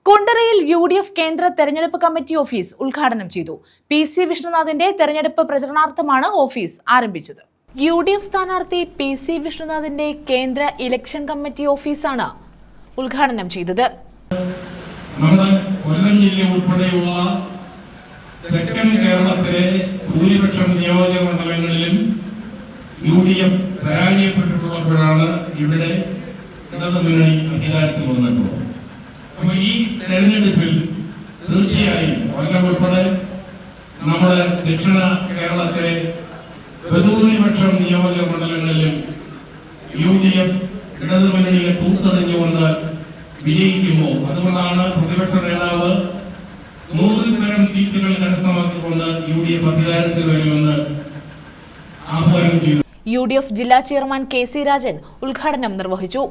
കുണ്ടറയിൽ UDF കേന്ദ്ര തെരഞ്ഞെടുപ്പ് committee office ഉദ്ഘാടനം ചെയ്തു. PC വിഷ്ണുനാഥിന്റെ തെരഞ്ഞെടുപ്പ് പ്രചരണാർത്ഥമാണ് ഓഫീസ് ആരംഭിച്ചത്. UDF സ്ഥാനാർത്ഥി PC വിഷ്ണുനാഥിന്റെ കേന്ദ്ര ഇലക്ഷൻ കമ്മിറ്റി ഓഫീസാണ് ഉദ്ഘാടനം ചെയ്തത്. നമ്മുടെ കൊല്ലം ജില്ല ഉൾപ്പെടെയുള്ള തെക്കൻ കേരളത്തിലെ ഭൂരിപക്ഷം നിയോജക മണ്ഡലങ്ങളിലും UDF പരാജയപ്പെട്ടിട്ടുള്ളപ്പോഴാണ് ഇവിടെ ഇടതുമുന്നണി അധികാരത്തിൽ വന്നിട്ടുള്ളത്. അപ്പോൾ ഈ തെരഞ്ഞെടുപ്പിൽ തീർച്ചയായും കൊല്ലം ഉൾപ്പെടെ നമ്മുടെ ദക്ഷിണ കേരളത്തിലെ ബഹുഭൂരിപക്ഷം നിയോജക മണ്ഡലങ്ങളിലും UDF ഇടതുമുന്നണിയെ തൂത്തെറിഞ്ഞുകൊണ്ട് വിജയിക്കുമോ. അതുകൊണ്ടാണ് പ്രതിപക്ഷ നേതാവ് 100 സീറ്റുകൾ കരസ്ഥമാക്കിക്കൊണ്ട് UDF അധികാരത്തിൽ വരുമെന്ന് ആഹ്വാനം ചെയ്തു. UDF ജില്ലാ ചെയർമാൻ KC രാജൻ ഉദ്ഘാടനം നിർവഹിച്ചു.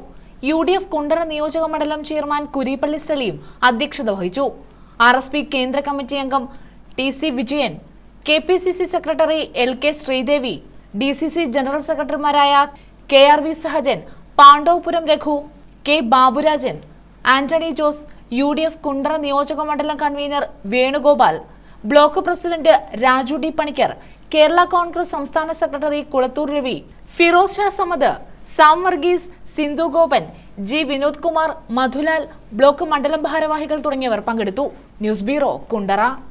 UDF കുണ്ടറ നിയോജക മണ്ഡലം ചെയർമാൻ കുരിപ്പള്ളി സലീം അധ്യക്ഷത വഹിച്ചു. RSP കേന്ദ്ര കമ്മിറ്റി അംഗം TC Vijayan, KPCC secretary LK Sreedevi, DCC general സെക്രട്ടറിമാരായ KRV Sahajan, Pandavapuram Raghu, K Baburajan, Antony Jose, UDF Kundara നിയോജക മണ്ഡലം convener Venugopal, block president Raju D Panicker, Kerala Congress സംസ്ഥാന secretary Kulathur Ravi, Firoz Shah Samad, Sam Varghese, Sindhu Gopan, G Vinod Kumar, Madhulal, block മണ്ഡലം ഭാരവാഹികൾ തുടങ്ങിയവർ പങ്കെടുത്തു. News bureau, Kundara.